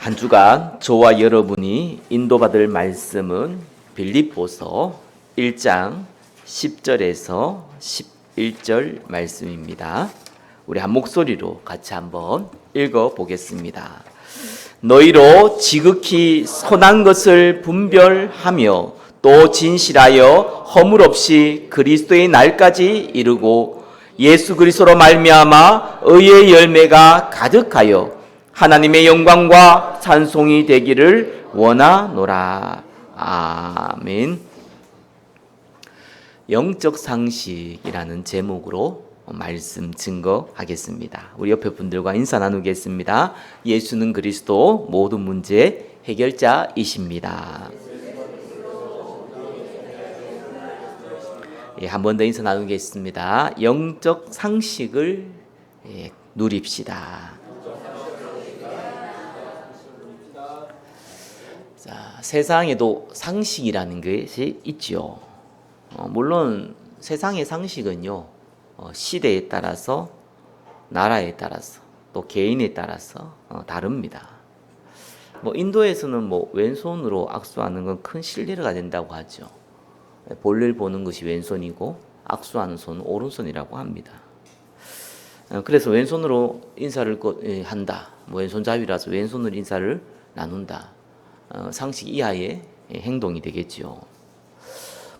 한 주간 저와 여러분이 인도받을 말씀은 빌립보서 1장 10절에서 11절 말씀입니다. 우리 한 목소리로 같이 한번 읽어보겠습니다. 너희로 지극히 선한 것을 분별하며 또 진실하여 허물 없이 그리스도의 날까지 이루고 예수 그리스도로 말미암아 의의 열매가 가득하여 하나님의 영광과 찬송이 되기를 원하노라. 아멘. 영적 상식이라는 제목으로 말씀 증거하겠습니다. 우리 옆에 분들과 인사 나누겠습니다. 예수는 그리스도 모든 문제 해결자이십니다. 한 번 더 인사 나누겠습니다. 영적 상식을 누립시다. 자, 세상에도 상식이라는 것이 있죠. 물론 세상의 상식은요, 시대에 따라서, 나라에 따라서, 또 개인에 따라서 다릅니다. 인도에서는 왼손으로 악수하는 건 큰 실례가 된다고 하죠. 볼일 보는 것이 왼손이고 악수하는 손은 오른손이라고 합니다. 그래서 왼손으로 인사를 한다. 왼손잡이라서 왼손으로 인사를 나눈다. 상식 이하의 행동이 되겠죠.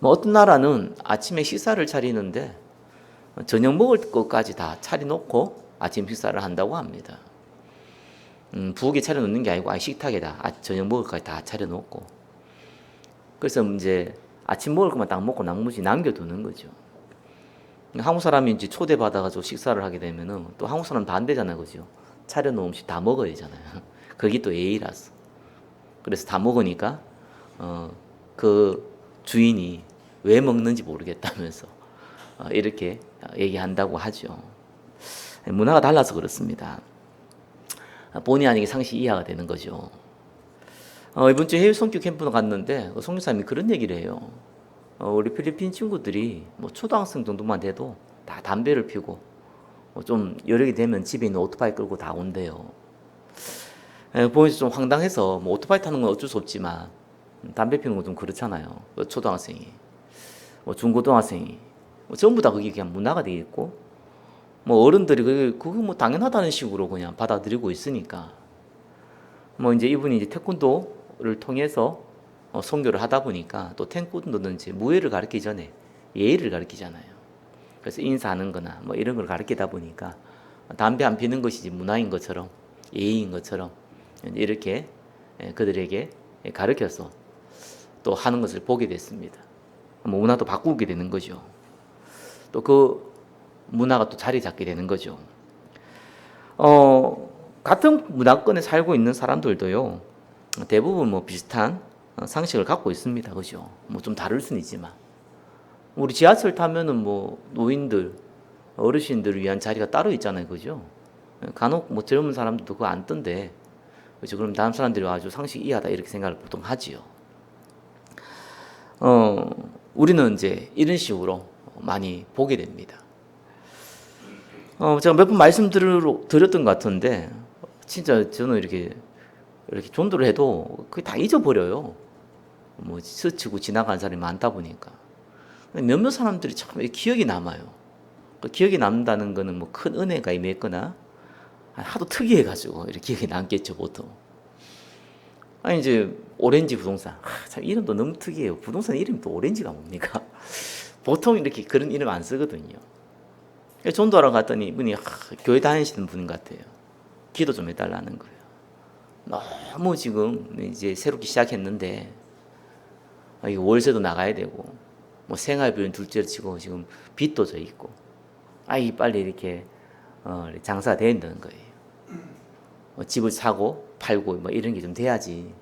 어떤 나라는 아침에 식사를 차리는데 저녁 먹을 것까지 다 차려놓고 아침 식사를 한다고 합니다. 부엌에 차려놓는 게 아니고 식탁에다 저녁 먹을 것까지 다 차려놓고, 그래서 이제 아침 먹을 것만 딱 먹고 나머지 남겨두는 거죠. 한국 사람이 이제 초대받아가지고 식사를 하게 되면은 또 한국 사람 반대잖아요, 그죠? 차려놓은 음식 다 먹어야 되잖아요. 그게 또 예의라서. 그래서 다 먹으니까 그 주인이 왜 먹는지 모르겠다면서 이렇게 얘기한다고 하죠. 문화가 달라서 그렇습니다. 본의 아니게 상식 이하가 되는 거죠. 이번 주에 해외 선교 캠프로 갔는데 선교사님이 그런 얘기를 해요. 우리 필리핀 친구들이 초등학생 정도만 돼도 다 담배를 피우고 좀 여력이 되면 집에 있는 오토바이 끌고 다 온대요. 보면서 좀 황당해서 오토바이 타는 건 어쩔 수 없지만 담배 피우는 건 좀 그렇잖아요. 초등학생이, 중고등학생이 전부 다 그게 그냥 문화가 되어 있고 어른들이 그거 당연하다는 식으로 그냥 받아들이고 있으니까 이제 이분이 이제 태권도를 통해서 선교를 하다 보니까 또 태권도는 이제 무예를 가르치기 전에 예의를 가르치잖아요. 그래서 인사하는 거나 이런 걸 가르치다 보니까 담배 안 피는 것이 문화인 것처럼 예의인 것처럼 이렇게 그들에게 가르쳐서 또 하는 것을 보게 됐습니다. 문화도 바꾸게 되는 거죠. 또 그 문화가 또 자리 잡게 되는 거죠. 같은 문화권에 살고 있는 사람들도요, 대부분 비슷한 상식을 갖고 있습니다. 그죠? 좀 다를 수는 있지만. 우리 지하철 타면은 노인들, 어르신들을 위한 자리가 따로 있잖아요. 그죠? 간혹 젊은 사람들도 그거 안 뜬대. 그죠? 그럼 다른 사람들이 아주 상식 이하다 이렇게 생각을 보통 하지요. 우리는 이제 이런 식으로 많이 보게 됩니다. 제가 몇 번 말씀드렸던 것 같은데, 진짜 저는 이렇게 전도를 해도 그게 다 잊어버려요. 스치고 지나간 사람이 많다 보니까. 몇몇 사람들이 참 기억이 남아요. 그 기억이 남는다는 거는 큰 은혜가 임했거나 하도 특이해가지고 이렇게 기억이 남겠죠, 보통. 이제 오렌지 부동산. 참 이름도 너무 특이해요. 부동산 이름이 또 오렌지가 뭡니까? 보통 이렇게 그런 이름 안 쓰거든요. 전도하러 갔더니 이분이 교회 다니시는 분 같아요. 기도 좀 해달라는 거예요. 너무 지금 이제 새롭게 시작했는데 월세도 나가야 되고 생활비는 둘째로 치고 지금 빚도 져 있고 빨리 이렇게 장사가 돼야 된다는 거예요. 집을 사고 팔고 이런 게 좀 돼야지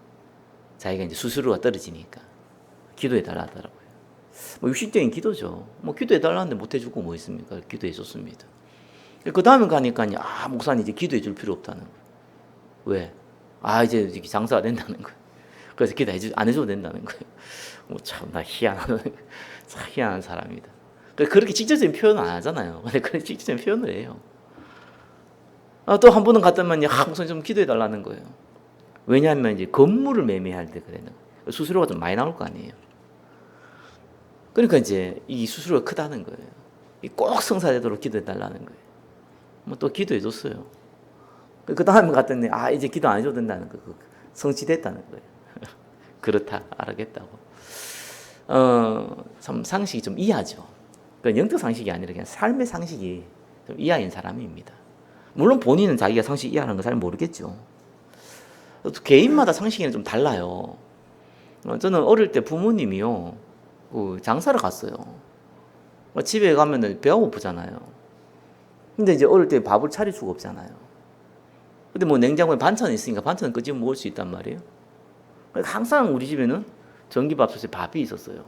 자기가 이제 수수료가 떨어지니까 기도해 달라 하더라고요. 육신적인 기도죠. 기도해 달라는데 못 해주고 뭐 있습니까? 기도해 줬습니다. 그 다음에 가니까 목사님 이제 기도해 줄 필요 없다는 거예요. 왜? 이제 장사가 된다는 거예요. 그래서 기도 안 해줘도 된다는 거예요. 참나 희한한 사람이다. 그렇게 직접적인 표현은 안 하잖아요. 근데 그렇게 직접적인 표현을 해요. 또 한 번은 갔더니 목사님 좀 기도해 달라는 거예요. 왜냐하면 이제 건물을 매매할 때 그래는 수수료가 좀 많이 나올 거 아니에요. 그러니까 이제 이 수수료가 크다는 거예요. 꼭 성사되도록 기도해 달라는 거예요. 뭐 또 기도해 줬어요. 그 다음에 갔더니 이제 기도 안 해줘도 된다는 거, 성취됐다는 거예요. 그렇다 알겠다고. 참 상식이 좀 이하죠. 그러니까 영적 상식이 아니라 그냥 삶의 상식이 좀 이하인 사람입니다. 물론 본인은 자기가 상식 이하라는 걸 잘 모르겠죠. 개인마다 상식이 좀 달라요. 저는 어릴 때 부모님이요, 장사를 갔어요. 집에 가면은 배가 고프잖아요. 근데 이제 어릴 때 밥을 차릴 수가 없잖아요. 근데 뭐 냉장고에 반찬이 있으니까 반찬은 끄집어 먹을 수 있단 말이에요. 항상 우리 집에는 전기밥솥에 밥이 있었어요.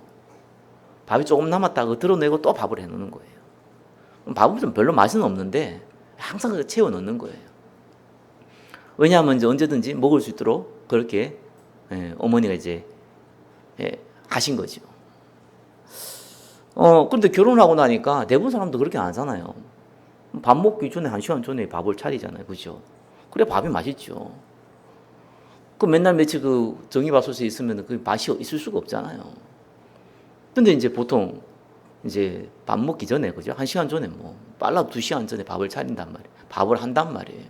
밥이 조금 남았다가 드러내고 또 밥을 해놓는 거예요. 밥은 좀 별로 맛은 없는데 항상 채워 넣는 거예요. 왜냐하면 이제 언제든지 먹을 수 있도록 그렇게 어머니가 이제 하신 거죠. 근데 결혼하고 나니까 대부분 사람도 그렇게 안 하잖아요. 밥 먹기 전에 1시간 전에 밥을 차리잖아요. 그죠? 그래 밥이 맛있죠. 그 맨날 며칠 그 전기밥솥에 있으면 그 맛이 있을 수가 없잖아요. 근데 이제 보통 이제 밥 먹기 전에, 그죠? 1시간 전에 뭐 빨라도 2시간 전에 밥을 차린단 말이에요. 밥을 한단 말이에요.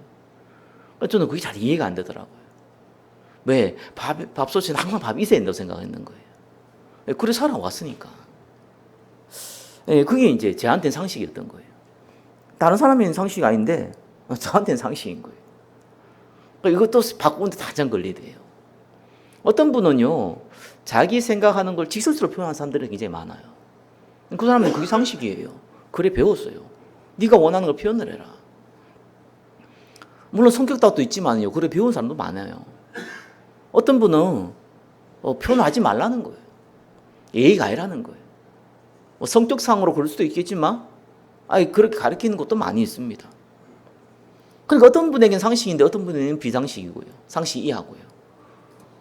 저는 그게 잘 이해가 안 되더라고요. 왜? 밥솥에는 항상 밥이 있어야 된다고 생각했는 거예요. 그래 살아왔으니까. 그게 이제 저한테는 상식이었던 거예요. 다른 사람에는 상식이 아닌데 저한테는 상식인 거예요. 이것도 바꾸는데 한참 걸리대요. 어떤 분은요, 자기 생각하는 걸 직설적으로 표현하는 사람들이 굉장히 많아요. 그 사람은 그게 상식이에요. 그래 배웠어요. 네가 원하는 걸 표현을 해라. 물론 성격 다도 있지만요, 그래 배운 사람도 많아요. 어떤 분은 표현하지 말라는 거예요. 예의가 아니라는 거예요. 성격상으로 그럴 수도 있겠지만 그렇게 가르치는 것도 많이 있습니다. 그러니까 어떤 분에게는 상식인데 어떤 분에게는 비상식이고요. 상식 이하고요.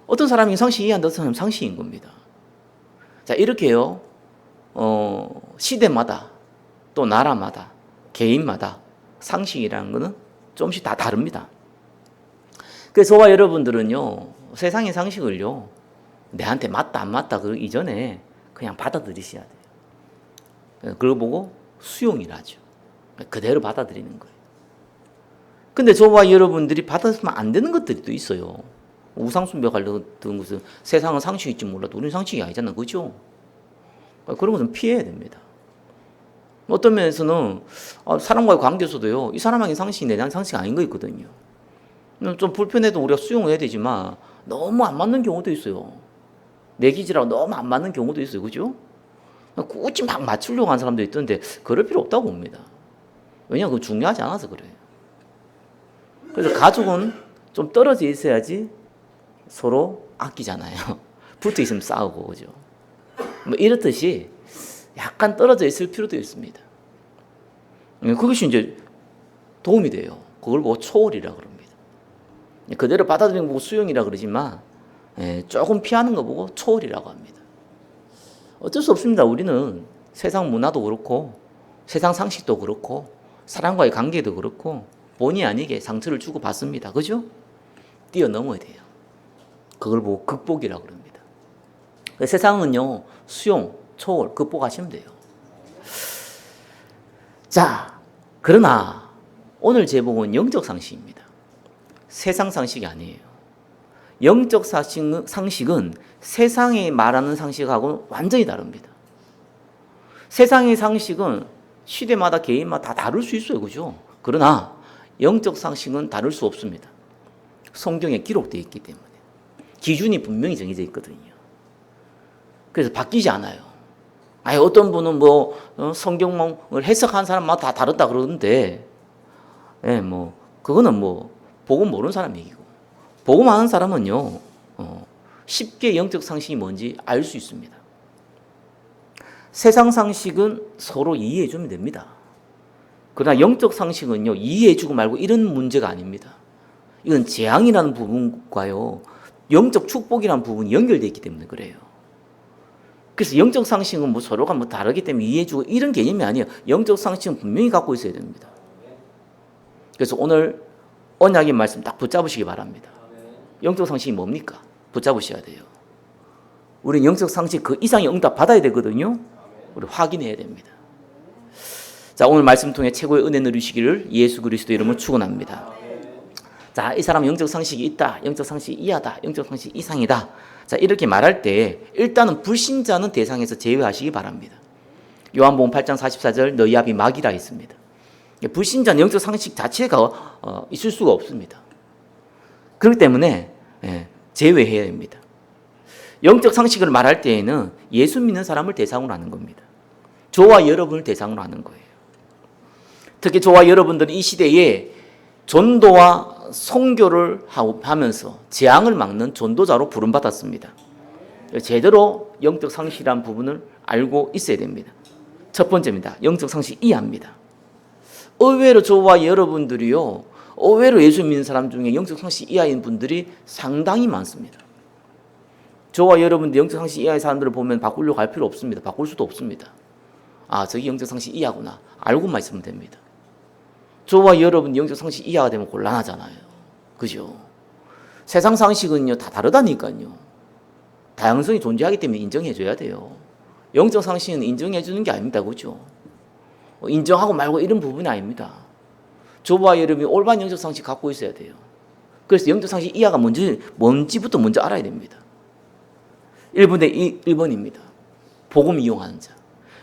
어떤 사람이 상식 이하인데 어떤 사람은 상식인 겁니다. 자, 이렇게요. 시대마다 또 나라마다 개인마다 상식이라는 것은 조금씩 다 다릅니다. 그래서 저와 여러분들은요, 세상의 상식을요, 내한테 맞다 안 맞다 그 이전에 그냥 받아들이셔야 돼요. 그걸 보고 수용이라 하죠. 그대로 받아들이는 거예요. 근데 저와 여러분들이 받아들이면 안 되는 것들이 또 있어요. 우상숭배 관련된 것은 세상은 상식일지 몰라도 우리는 상식이 아니잖아. 그죠? 그런 것은 피해야 됩니다. 어떤 면에서는 사람과의 관계에서도요, 이 사람에게 상식이 내 상식이 아닌 거 있거든요. 좀 불편해도 우리가 수용을 해야 되지만 너무 안 맞는 경우도 있어요. 내 기질하고 너무 안 맞는 경우도 있어요. 그죠? 굳이 막 맞추려고 하는 사람도 있던데 그럴 필요 없다고 봅니다. 왜냐하면 그건 중요하지 않아서 그래요. 그래서 가족은 좀 떨어져 있어야지 서로 아끼잖아요. 붙어 있으면 싸우고, 그죠? 뭐 이렇듯이 약간 떨어져 있을 필요도 있습니다. 그것이 이제 도움이 돼요. 그걸 보고 초월이라고 그럽니다. 그대로 받아들이는 거 보고 수용이라 그러지만 조금 피하는 거 보고 초월이라고 합니다. 어쩔 수 없습니다. 우리는 세상 문화도 그렇고 세상 상식도 그렇고 사람과의 관계도 그렇고 본의 아니게 상처를 주고 받습니다. 그죠? 뛰어넘어야 돼요. 그걸 보고 극복이라고 그럽니다. 세상은요, 수용, 초월, 극복하시면 돼요. 자, 그러나 오늘 제목은 영적 상식입니다. 세상 상식이 아니에요. 영적 상식은 세상이 말하는 상식하고는 완전히 다릅니다. 세상의 상식은 시대마다 개인마다 다 다를 수 있어요. 그죠? 그러나 영적 상식은 다를 수 없습니다. 성경에 기록되어 있기 때문에. 기준이 분명히 정해져 있거든요. 그래서 바뀌지 않아요. 어떤 분은 성경을 해석한 사람마다 다 다르다 그러는데, 그거는 복음 모르는 사람 얘기고, 복음 아는 사람은요, 쉽게 영적 상식이 뭔지 알 수 있습니다. 세상 상식은 서로 이해해 주면 됩니다. 그러나 영적 상식은요, 이해해 주고 말고 이런 문제가 아닙니다. 이건 재앙이라는 부분과요, 영적 축복이라는 부분이 연결되어 있기 때문에 그래요. 그래서 영적 상식은 서로가 다르기 때문에 이해해 주고 이런 개념이 아니에요. 영적 상식은 분명히 갖고 있어야 됩니다. 그래서 오늘 언약의 말씀 딱 붙잡으시기 바랍니다. 영적 상식이 뭡니까? 붙잡으셔야 돼요. 우리는 영적 상식 그 이상의 응답 받아야 되거든요. 우리 확인해야 됩니다. 자, 오늘 말씀 통해 최고의 은혜 누리시기를 예수 그리스도 이름으로 축원합니다. 자, 이 사람 영적 상식이 있다, 영적 상식이 이하다, 영적 상식이 이상이다. 자, 이렇게 말할 때 일단은 불신자는 대상에서 제외하시기 바랍니다. 요한복음 8장 44절 너희 앞이 막이라 했습니다. 불신자는 영적 상식 자체가 있을 수가 없습니다. 그렇기 때문에 제외해야 됩니다. 영적 상식을 말할 때에는 예수 믿는 사람을 대상으로 하는 겁니다. 저와 여러분을 대상으로 하는 거예요. 특히 저와 여러분들은 이 시대에 전도와 선교를 하면서 재앙을 막는 전도자로 부름받았습니다. 제대로 영적 상식이라는 부분을 알고 있어야 됩니다. 첫 번째입니다. 영적 상식 이해합니다. 의외로 저와 여러분들이요, 의외로 예수 믿는 사람 중에 영적 상식 이하인 분들이 상당히 많습니다. 저와 여러분들 영적 상식 이하의 사람들을 보면 바꾸려고 할 필요 없습니다. 바꿀 수도 없습니다. 아, 저기 영적 상식 이하구나. 알고만 있으면 됩니다. 저와 여러분 영적 상식 이하가 되면 곤란하잖아요. 그죠? 세상 상식은요, 다 다르다니까요. 다양성이 존재하기 때문에 인정해줘야 돼요. 영적 상식은 인정해주는 게 아닙니다. 그죠? 인정하고 말고 이런 부분이 아닙니다. 저와 여러분이 올바른 영적 상식 갖고 있어야 돼요. 그래서 영적 상식 이하가 뭔지부터 먼저 알아야 됩니다. 1번에 1번입니다. 복음 이용하는 자.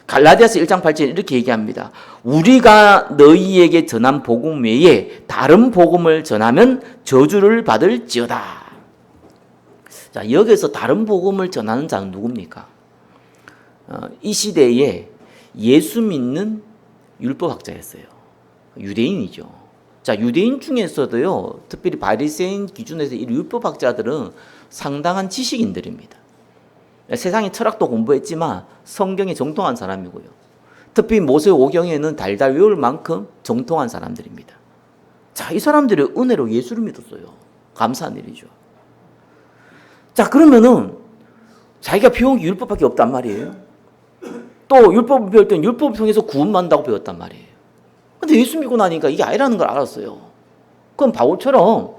갈라디아서 1장 8절 이렇게 얘기합니다. 우리가 너희에게 전한 복음 외에 다른 복음을 전하면 저주를 받을지어다. 자, 여기서 다른 복음을 전하는 자는 누굽니까? 이 시대에 예수 믿는 율법학자였어요. 유대인이죠. 자, 유대인 중에서도요, 특별히 바리새인 기준에서 이 율법학자들은 상당한 지식인들입니다. 세상의 철학도 공부했지만 성경에 정통한 사람이고요. 특히 모세오경에는 달달 외울 만큼 정통한 사람들입니다. 자, 이 사람들이 은혜로 예수를 믿었어요. 감사한 일이죠. 자, 그러면은 자기가 배운 게 율법밖에 없단 말이에요. 또 율법을 배울 때는 율법을 통해서 구원받는다고 배웠단 말이에요. 근데 예수 믿고 나니까 이게 아니라는 걸 알았어요. 그럼 바울처럼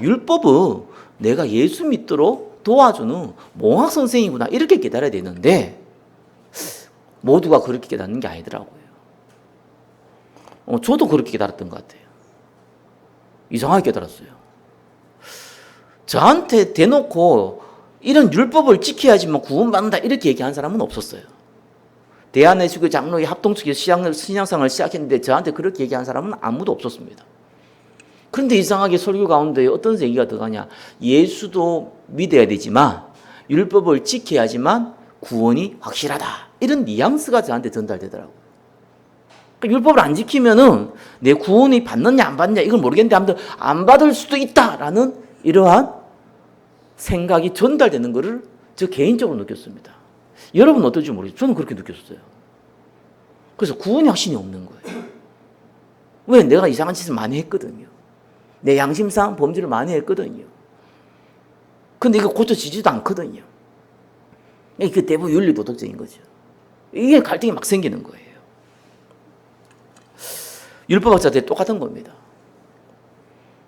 율법은 내가 예수 믿도록 도와주는 몽학 선생이구나 이렇게 깨달아야 되는데 모두가 그렇게 깨닫는 게 아니더라고요. 저도 그렇게 깨달았던 것 같아요. 이상하게 깨달았어요. 저한테 대놓고 이런 율법을 지켜야지만 구원받는다 이렇게 얘기한 사람은 없었어요. 대한예수교 장로의 합동측에서 신앙생활을 시작했는데 저한테 그렇게 얘기한 사람은 아무도 없었습니다. 그런데 이상하게 설교 가운데 어떤 얘기가 들어가냐. 예수도 믿어야 되지만 율법을 지켜야지만 구원이 확실하다. 이런 뉘앙스가 저한테 전달되더라고요. 그러니까 율법을 안 지키면은 내 구원이 받느냐 안 받느냐 이걸 모르겠는데 아무튼 안 받을 수도 있다라는 이러한 생각이 전달되는 것을 저 개인적으로 느꼈습니다. 여러분은 어떨지 모르겠어요. 저는 그렇게 느꼈어요. 그래서 구원이 확신이 없는 거예요. 왜? 내가 이상한 짓을 많이 했거든요. 내 양심상 범죄를 많이 했거든요. 근데 이거 고쳐지지도 않거든요. 이게 대부분 윤리도덕적인 거죠. 이게 갈등이 막 생기는 거예요. 율법학자들이 똑같은 겁니다.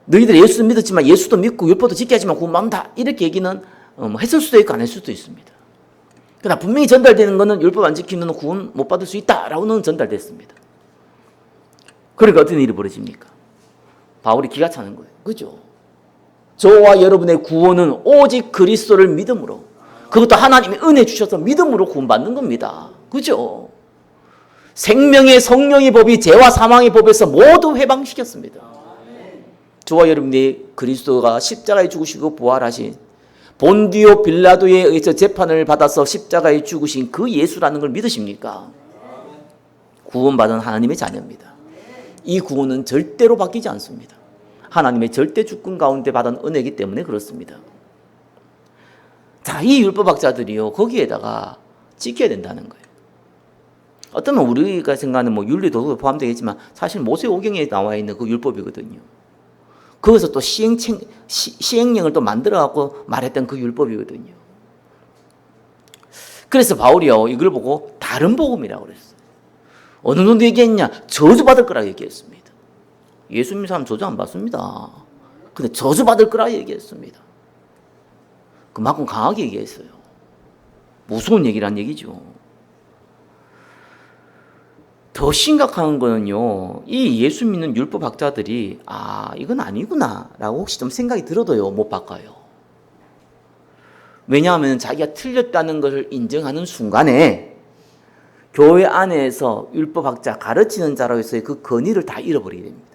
너희들 예수 믿었지만 예수도 믿고 율법도 지켜야지만 구원받는다. 이렇게 얘기는 했을 수도 있고 안 했을 수도 있습니다. 그러나 분명히 전달되는 것은 율법 안 지키면 구원 못 받을 수 있다라고는 전달됐습니다. 그러니까 어떤 일이 벌어집니까? 바울이 기가 차는 거예요. 그죠? 저와 여러분의 구원은 오직 그리스도를 믿음으로, 그것도 하나님의 은혜 주셔서 믿음으로 구원받는 겁니다. 그죠? 생명의 성령의 법이 죄와 사망의 법에서 모두 해방시켰습니다. 저와 여러분이 그리스도가 십자가에 죽으시고 부활하신 본디오 빌라도에 의해서 재판을 받아서 십자가에 죽으신 그 예수라는 걸 믿으십니까? 구원받은 하나님의 자녀입니다. 이 구원은 절대로 바뀌지 않습니다. 하나님의 절대 주권 가운데 받은 은혜이기 때문에 그렇습니다. 자, 이 율법학자들이요, 거기에다가 지켜야 된다는 거예요. 어쩌면 우리가 생각하는 윤리도도 포함되겠지만 사실 모세오경에 나와 있는 그 율법이거든요. 거기서 또 시행령을 또 만들어갖고 말했던 그 율법이거든요. 그래서 바울이요, 이걸 보고 다른 복음이라고 그랬어요. 어느 정도 얘기했냐? 저주받을 거라고 얘기했습니다. 예수 믿는 사람 저주 안 받습니다. 근데 저주받을 거라고 얘기했습니다. 그만큼 강하게 얘기했어요. 무서운 얘기란 얘기죠. 더 심각한 거는요, 이 예수 믿는 율법학자들이 이건 아니구나 라고 혹시 좀 생각이 들어도요 못 바꿔요. 왜냐하면 자기가 틀렸다는 것을 인정하는 순간에 교회 안에서 율법학자 가르치는 자로서의 그 권위를 다 잃어버리게 됩니다.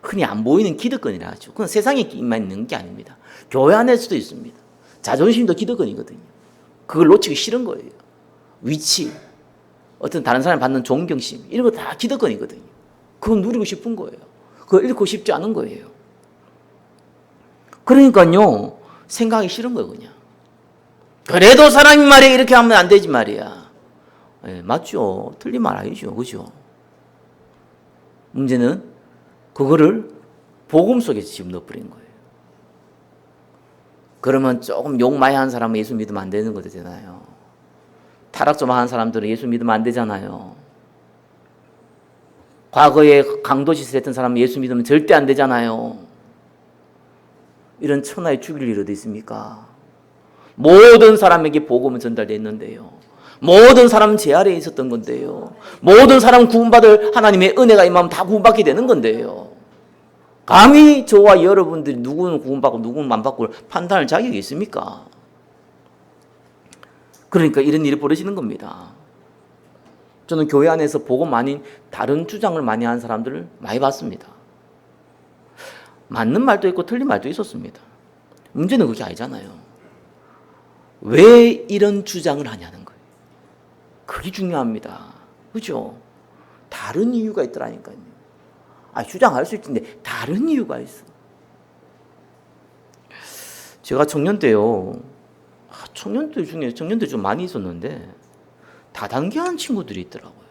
흔히 안 보이는 기득권이라 하죠. 그건 세상에만 있는 게 아닙니다. 교회 안에서도 있습니다. 자존심도 기득권이거든요. 그걸 놓치기 싫은 거예요. 위치, 어떤 다른 사람이 받는 존경심, 이런 거 다 기득권이거든요. 그건 누리고 싶은 거예요. 그걸 잃고 싶지 않은 거예요. 그러니까요, 생각하기 싫은 거예요, 그냥. 그래도 사람이 말이야, 이렇게 하면 안 되지 말이야. 네, 맞죠. 틀린 말 아니죠. 그죠? 문제는 그거를 복음 속에 지금 넣어버린 거예요. 그러면 조금 욕 많이 하는 사람은 예수 믿으면 안 되는 거잖아요. 타락 좀 하는 사람들은 예수 믿으면 안 되잖아요. 과거에 강도짓을 했던 사람은 예수 믿으면 절대 안 되잖아요. 이런 천하에 죽일 일 어디 있습니까? 모든 사람에게 복음은 전달됐는데요. 모든 사람은 제 아래에 있었던 건데요. 모든 사람은 구원받을 하나님의 은혜가 임하면 다 구원받게 되는 건데요. 감히 저와 여러분들이 누구는 구원받고 누구는 안 받고 판단할 자격이 있습니까? 그러니까 이런 일이 벌어지는 겁니다. 저는 교회 안에서 복음 아닌 다른 주장을 많이 하는 사람들을 많이 봤습니다. 맞는 말도 있고 틀린 말도 있었습니다. 문제는 그게 아니잖아요. 왜 이런 주장을 하냐는 거예요. 그게 중요합니다. 그죠? 다른 이유가 있더라니까요. 주장할 수 있는데 다른 이유가 있어. 제가 청년 때요. 청년들 중에 청년들 좀 많이 있었는데 다단계하는 친구들이 있더라고요.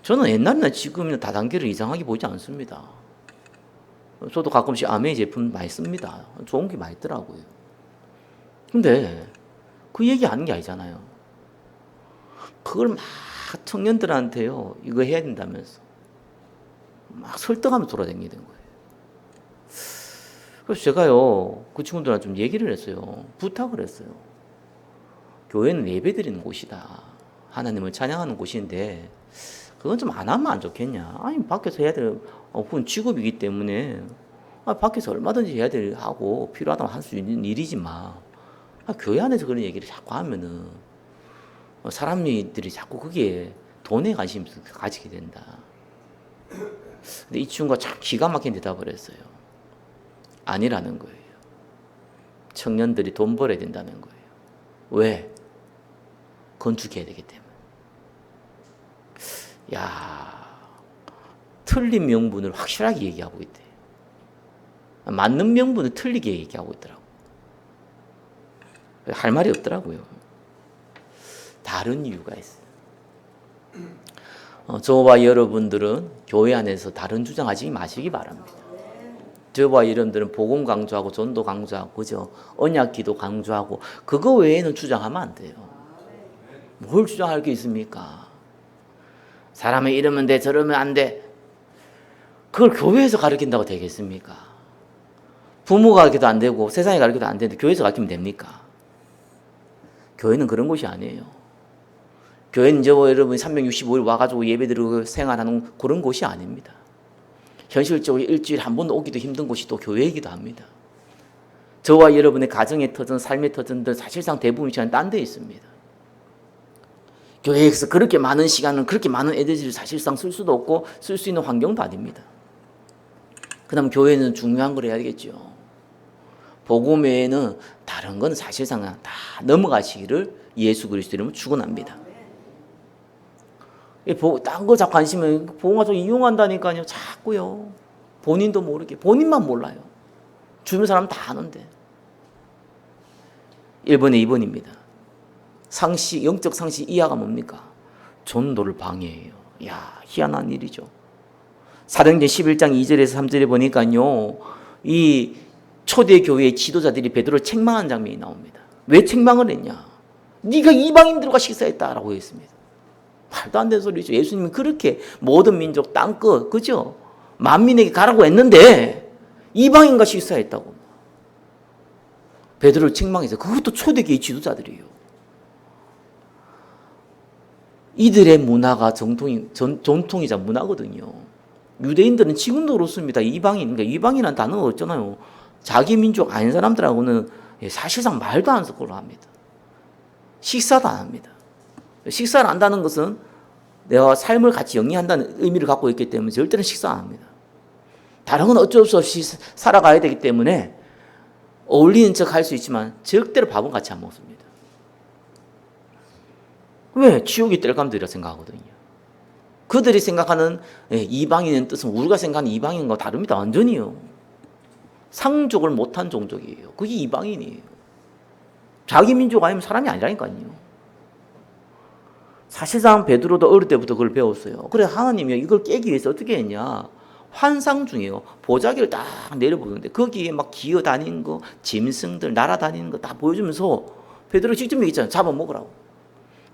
저는 옛날이나 지금이나 다단계를 이상하게 보지 않습니다. 저도 가끔씩 아메이 제품 많이 씁니다. 좋은 게 많이 있더라고요. 근데 그 얘기 하는 게 아니잖아요. 그걸 막 청년들한테요, 이거 해야 된다면서 막 설득하면서 돌아다니는 거예요. 그래서 제가요, 그 친구들한테 좀 얘기를 했어요. 부탁을 했어요. 교회는 예배드리는 곳이다. 하나님을 찬양하는 곳인데 그건 좀 안 하면 안 좋겠냐. 밖에서 해야 될, 그건 직업이기 때문에 밖에서 얼마든지 해야 될 하고 필요하다면 할 수 있는 일이지만 교회 안에서 그런 얘기를 자꾸 하면은 사람들이 자꾸 그게 돈에 관심을 가지게 된다. 근데 이 친구가 참 기가 막힌 대답을 했어요. 아니라는 거예요. 청년들이 돈 벌어야 된다는 거예요. 왜? 건축해야 되기 때문에. 틀린 명분을 확실하게 얘기하고 있대. 맞는 명분을 틀리게 얘기하고 있더라고. 할 말이 없더라고요. 다른 이유가 있어요. 저와 여러분들은 교회 안에서 다른 주장하지 마시기 바랍니다. 저와 여러분들은 복음 강조하고 전도 강조하고 그죠? 언약 기도 강조하고 그거 외에는 주장하면 안 돼요. 뭘 주장할 게 있습니까? 사람이 이러면 돼 저러면 안 돼. 그걸 교회에서 가르친다고 되겠습니까? 부모가 가르쳐도 안 되고 세상에 가르쳐도 안 되는데 교회에서 가르치면 됩니까? 교회는 그런 곳이 아니에요. 교회는 저와 여러분이 365일 와가지고 예배드리고 생활하는 그런 곳이 아닙니다. 현실적으로 일주일에 한 번 오기도 힘든 곳이 또 교회이기도 합니다. 저와 여러분의 가정의 터전, 삶의 터전들 사실상 대부분 시간 딴 데 있습니다. 교회에서 그렇게 많은 시간을 그렇게 많은 에너지를 사실상 쓸 수도 없고 쓸 수 있는 환경도 아닙니다. 그 다음 교회는 중요한 걸 해야 되겠죠. 복음 외에는 다른 건 사실상 다 넘어가시기를 예수 그리스도 이름으로 축원합니다. 딴 거 자꾸 관심을 복음 가지고 이용한다니까요. 자꾸요. 본인도 모르게 본인만 몰라요. 주변 사람 다 아는데. 1번에 2번입니다. 상식, 영적 상식 이하가 뭡니까? 전도를 방해해요. 희한한 일이죠. 사도행전 11장 2절에서 3절에 보니까요. 이 초대교회의 지도자들이 베드로를 책망한 장면이 나옵니다. 왜 책망을 했냐? 네가 이방인들과 식사했다라고 했습니다. 말도 안 되는 소리죠. 예수님이 그렇게 모든 민족 땅끝 그죠? 만민에게 가라고 했는데 이방인과 식사했다고. 베드로를 책망해서 그것도 초대교회 지도자들이에요. 이들의 문화가 전통이자 문화거든요. 유대인들은 지금도 그렇습니다. 이방인, 그러니까 이방인이라는 단어가 없잖아요. 자기 민족 아닌 사람들하고는 사실상 말도 안 섞으려 합니다. 식사도 안 합니다. 식사를 한다는 것은 내가 삶을 같이 영위한다는 의미를 갖고 있기 때문에 절대로 식사 안 합니다. 다른 건 어쩔 수 없이 살아가야 되기 때문에 어울리는 척 할 수 있지만 절대로 밥은 같이 안 먹습니다. 왜? 지옥이 뗄감들이라 생각하거든요. 그들이 생각하는 이방인의 뜻은 우리가 생각하는 이방인과 다릅니다. 완전히요. 상족을 못한 종족이에요. 그게 이방인이에요. 자기 민족 아니면 사람이 아니라니까요. 사실상 베드로도 어릴 때부터 그걸 배웠어요. 그래 하나님이 이걸 깨기 위해서 어떻게 했냐. 환상 중에요. 보자기를 딱 내려보는데 거기에 막 기어다니는 거, 짐승들 날아다니는 거 다 보여주면서 베드로 직접 얘기했잖아요. 잡아먹으라고.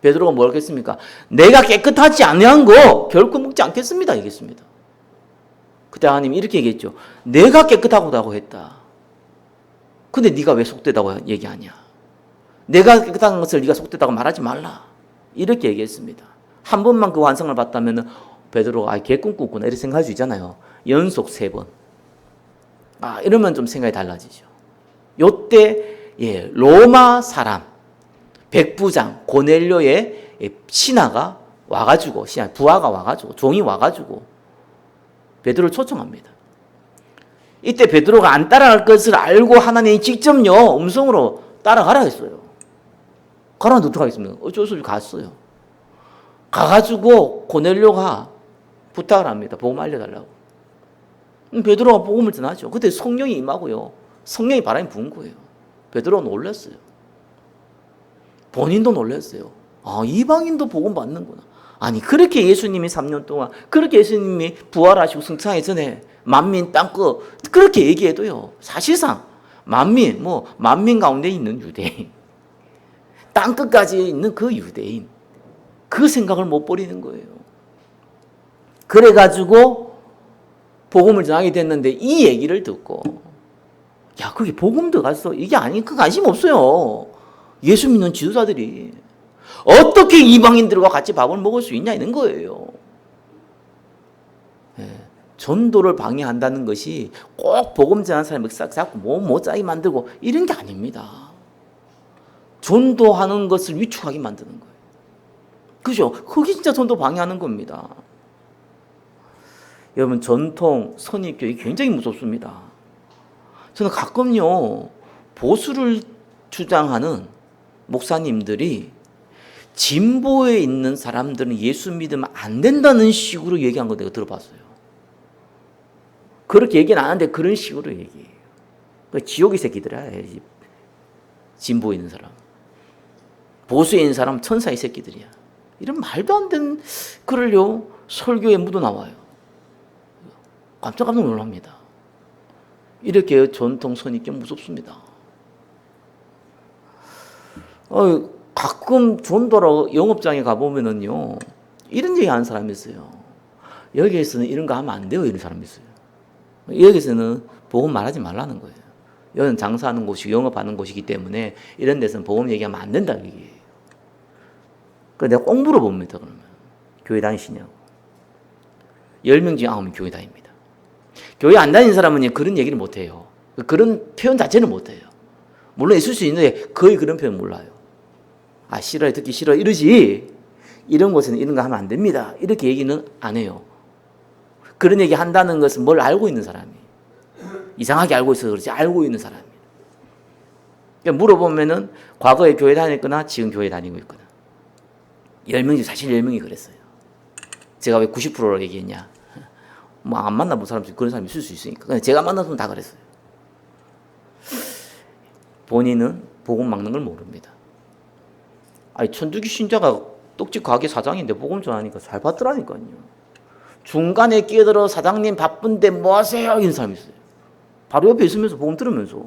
베드로가 뭘 했겠습니까? 내가 깨끗하지 아니한 거 결코 먹지 않겠습니다. 얘기했습니다. 그때 하나님이 이렇게 얘기했죠. 내가 깨끗하다고 했다. 근데 네가 왜 속되다고 얘기하냐? 내가 깨끗한 것을 네가 속되다고 말하지 말라. 이렇게 얘기했습니다. 한 번만 그 완성을 봤다면 베드로가 개꿈 꿨구나 이렇게 생각할 수 있잖아요. 연속 3번. 이러면 좀 생각이 달라지죠. 요때 로마 사람 백부장 고넬료의 신하가 와가지고 부하가 와가지고 종이 와가지고 베드로를 초청합니다. 이때 베드로가 안 따라갈 것을 알고 하나님이 직접요 음성으로 따라가라 했어요. 가라는데 어떡하겠습니까? 어쩔 수 없이 갔어요. 가가지고 고넬료가 부탁을 합니다. 복음 알려달라고. 베드로가 복음을 전하죠. 그때 성령이 임하고요. 성령이 바람이 부은 거예요. 베드로가 놀랐어요. 본인도 놀랐어요. 이방인도 복음 받는구나. 아니 그렇게 예수님이 3년 동안 그렇게 예수님이 부활하시고 승천하기 전에 만민 땅끝 그렇게 얘기해도요. 사실상 만민 가운데 있는 유대인 땅끝까지 있는 그 유대인 그 생각을 못 버리는 거예요. 그래가지고 복음을 전하게 됐는데 이 얘기를 듣고 야 그게 복음 들어갔어 이게 아니 그 관심 없어요. 예수 믿는 지도자들이 어떻게 이방인들과 같이 밥을 먹을 수 있냐 이런 거예요. 전도를 방해한다는 것이 꼭 복음 전하는 사람을 싹 잡고 못 짜게 만들고 이런 게 아닙니다. 전도하는 것을 위축하게 만드는 거예요. 그죠? 그게 진짜 전도 방해하는 겁니다. 여러분 전통 선입교육이 굉장히 무섭습니다. 저는 가끔요 보수를 주장하는 목사님들이 진보에 있는 사람들은 예수 믿으면 안 된다는 식으로 얘기한 거 내가 들어봤어요. 그렇게 얘기는 안 하는데 그런 식으로 얘기해요. 지옥의 새끼들이야. 진보에 있는 사람. 보수에 있는 사람 천사의 새끼들이야. 이런 말도 안 되는 글을요 설교에 묻어나와요. 깜짝 놀랍니다. 이렇게 전통 선입견 무섭습니다. 가끔 전도로 영업장에 가보면은요, 이런 얘기 하는 사람이 있어요. 여기에서는 이런 거 하면 안 돼요. 이런 사람이 있어요. 여기서는 복음 말하지 말라는 거예요. 여기는 장사하는 곳이고 영업하는 곳이기 때문에 이런 데서는 복음 얘기하면 안 된다. 이게. 그래서 내가 꼭 물어봅니다. 그러면. 교회 다니시냐고. 10명 중에 9명 교회 다닙니다. 교회 안 다니는 사람은 그런 얘기를 못 해요. 그런 표현 자체는 못 해요. 물론 있을 수 있는데 거의 그런 표현 몰라요. 싫어요. 듣기 싫어. 이러지. 이런 곳에는 이런 거 하면 안 됩니다. 이렇게 얘기는 안 해요. 그런 얘기 한다는 것은 뭘 알고 있는 사람이. 이상하게 알고 있어서 그렇지 알고 있는 사람이. 그러니까 물어보면은 과거에 교회 다녔거나 지금 교회 다니고 있거나. 10명이 사실 10명이 그랬어요. 제가 왜 90%라고 얘기했냐. 안 만나본 사람 중에 그런 사람이 있을 수 있으니까. 제가 만났으면 다 그랬어요. 본인은 복음 막는 걸 모릅니다. 천주교 신자가 떡집 가게 사장인데 복음 전하니까 잘 받더라니까요. 중간에 끼어들어 사장님 바쁜데 뭐 하세요? 이런 사람이 있어요. 바로 옆에 있으면서 복음 들으면서.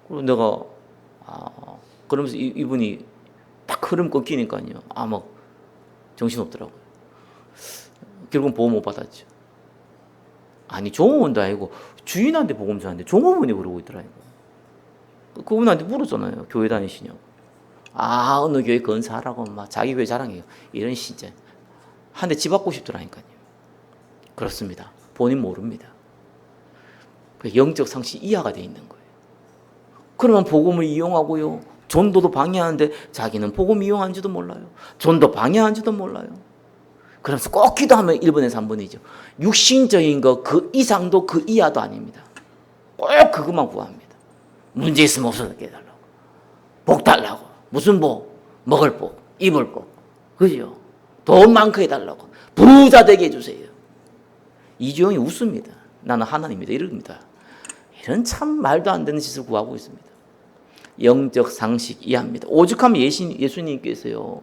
그리고 내가 그러면서 이분이 딱 흐름 끊기니까요. 막 정신없더라고요. 결국은 보험 못 받았죠. 종업원도 아니고 주인한테 복음 전하는데 종업원이 그러고 있더라고요. 그분한테 물었잖아요. 교회 다니시냐고. 어느 교회 건사하라고 막 자기 교회 자랑해요. 이런 시제. 한 대 집 받고 싶더라니까요. 그렇습니다. 본인 모릅니다. 영적 상식 이하가 돼 있는 거예요. 그러면 복음을 이용하고요. 전도도 방해하는데 자기는 복음 이용하는지도 몰라요. 전도 방해하는지도 몰라요. 그래서 꼭 기도하면 1번에서 3번이죠. 육신적인 거 그 이상도 그 이하도 아닙니다. 꼭 그것만 구합니다. 문제 있으면 없어지게 해달라고. 복 달라고. 무슨 복? 먹을 복, 입을 복. 그죠? 돈 많게 해달라고. 부자 되게 해주세요. 이주영이 웃습니다. 나는 하나님이다. 이럽니다. 이런 참 말도 안 되는 짓을 구하고 있습니다. 영적 상식 이해합니다. 오죽하면 예수님께서요.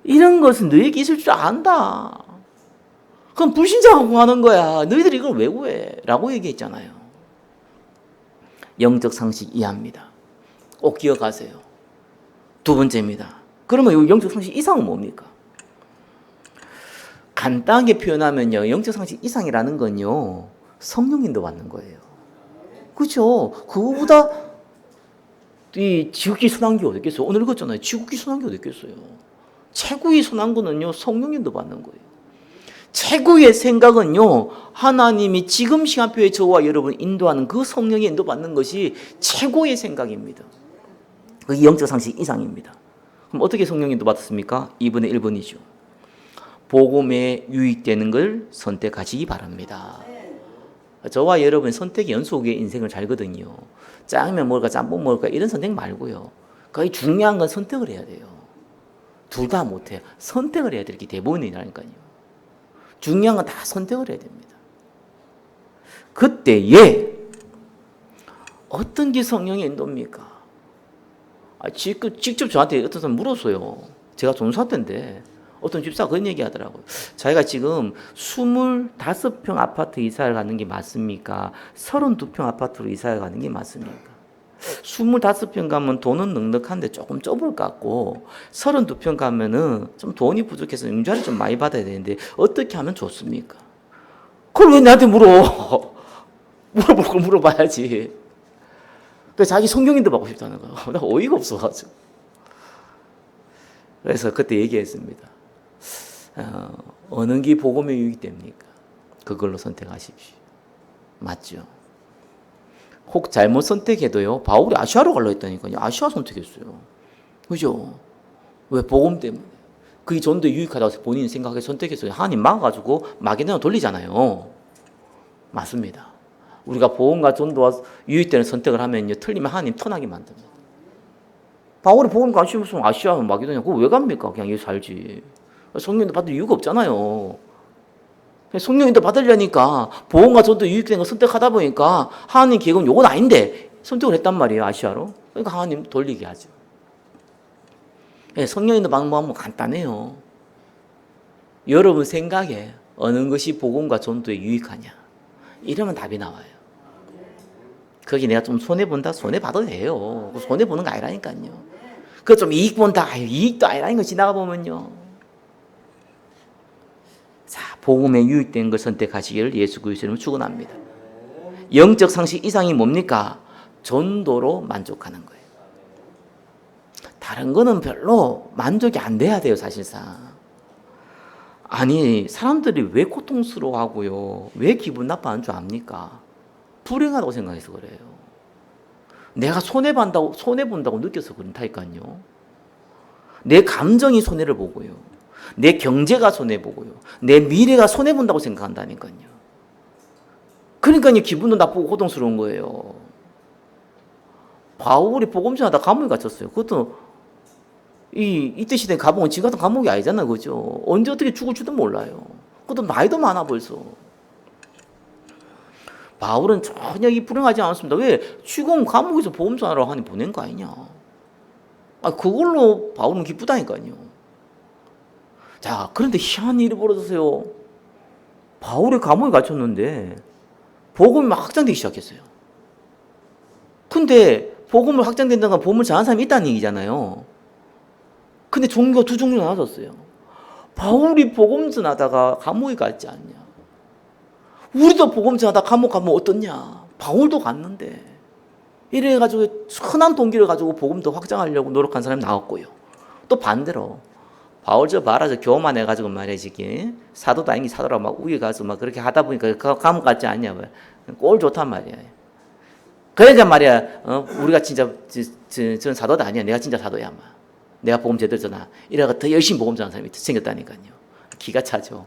이런 것은 너에게 있을 줄 안다. 그럼 불신자가 구하는 거야. 너희들이 이걸 왜 구해? 라고 얘기했잖아요. 영적 상식 이해합니다. 꼭 기억하세요. 두 번째입니다. 그러면 영적 상식 이상은 뭡니까? 간단하게 표현하면요. 영적 상식 이상이라는 건요. 성령님도 받는 거예요. 그렇죠? 그거보다 이 지극히 선한 게 어디 있겠어요? 오늘 읽었잖아요. 지극히 선한 게 어디 있겠어요? 최고의 선한 거는요. 성령님도 받는 거예요. 최고의 생각은요. 하나님이 지금 시간표에 저와 여러분 인도하는 그 성령이 인도받는 것이 최고의 생각입니다. 그게 영적 상식 이상입니다. 그럼 어떻게 성령 인도받았습니까? 2분의 1번이죠. 복음에 유익되는 걸 선택하시기 바랍니다. 저와 여러분 선택의 연속의 인생을 살거든요. 짜장면 먹을까 짬뽕 먹을까 이런 선택 말고요. 거의 중요한 건 선택을 해야 돼요. 둘 다 못해요. 선택을 해야 될 게 대부분이라니까요. 중요한 건 다 선택을 해야 됩니다. 그때에 어떤 게 성령의 인도입니까? 직접 저한테 어떤 사람 물었어요. 제가 전사 때인데 어떤 집사가 그런 얘기 하더라고요. 자기가 지금 25평 아파트 이사를 가는 게 맞습니까? 32평 아파트로 이사를 가는 게 맞습니까? 25평 가면 돈은 넉넉한데 조금 좁을 것 같고 32평 가면은 좀 돈이 부족해서 융자를 좀 많이 받아야 되는데 어떻게 하면 좋습니까? 그걸 왜 나한테 물어? 물어볼 걸 물어봐야지. 그래서 자기 성경인도 받고 싶다는 거야. 나 어이가 없어가지고. 그래서 그때 얘기했습니다. 어느 게 복음에 유익됩니까? 그걸로 선택하십시오. 맞죠? 혹 잘못 선택해도요. 바울이 아시아로 가려고 했다니까요. 아시아 선택했어요. 그죠? 왜? 복음 때문에. 그게 전도에 유익하다고 본인이 생각해서 선택했어요. 하나님 막아가지고 마게도냐 돌리잖아요. 맞습니다. 우리가 복음과 전도와 유익되는 선택을 하면요. 틀리면 하나님 터나게 만듭니다. 바울이 복음 관심 없으면 아시아 마게도냐 그거 왜 갑니까? 그냥 여기 살지. 성령도 받을 이유가 없잖아요. 성령도 받으려니까 복음과 전도 유익되는 거 선택하다 보니까 하나님 계획은 요건 아닌데 선택을 했단 말이에요. 아시아로. 그러니까 하나님 돌리게 하죠. 성령님도 방법은 간단해요. 여러분 생각에 어느 것이 복음과 전도에 유익하냐 이러면 답이 나와요. 거기 내가 좀 손해본다? 손해봐도 돼요. 손해보는 거 아니라니까요. 그거 좀 이익 본다? 이익도 아니라는 거 지나가 보면요. 자, 복음에 유익된 걸 선택하시기를 예수 그리스도로 축원합니다. 영적 상식 이상이 뭡니까? 전도로 만족하는 거예요. 다른 거는 별로 만족이 안 돼야 돼요, 사실상. 아니, 사람들이 왜 고통스러워하고요, 왜 기분 나빠하는 줄 압니까? 불행하다고 생각해서 그래요. 내가 손해본다고 느껴서 그런다니까요. 내 감정이 손해를 보고요. 내 경제가 손해보고요. 내 미래가 손해본다고 생각한다니까요. 그러니까 기분도 나쁘고 고통스러운 거예요. 바울이 복음 전하다 감옥에 갇혔어요. 그것도 이때 시대에 감옥은 지금 같은 감옥이 아니잖아요. 그죠? 언제 어떻게 죽을지도 몰라요. 그것도 나이도 많아 벌써. 바울은 전혀 불행하지 않았습니다. 왜? 지금 감옥에서 복음 전하러 하니 보낸 거 아니냐. 그걸로 바울은 기쁘다니까요. 자, 그런데 희한한 일이 벌어졌어요. 바울이 감옥에 갇혔는데 복음이 막 확장되기 시작했어요. 근데 복음을 확장된다는 건 복음을 전하는 사람이 있다는 얘기잖아요. 근데 종교가 두 종류로 나눠졌어요. 바울이 복음 전하다가 감옥에 갔지 않냐. 우리도 복음 전하다 감옥 가면 어떻냐. 바울도 갔는데. 이래가지고 흔한 동기를 가지고 복음 더 확장하려고 노력한 사람이 나왔고요. 또 반대로 바울 저 봐라 저 교만 해가지고 말이지 사도도 아닌 게 사도라고 막 우겨가지고 막 그렇게 하다 보니까 감옥 같지 않냐 말. 꼴 좋단 말이야. 그러니까 말이야 우리가 진짜 전 사도도 아니야. 내가 진짜 사도야 막. 내가 복음 제대로 전하. 이래가 더 열심히 복음 전하는 사람이 생겼다니까요. 기가 차죠.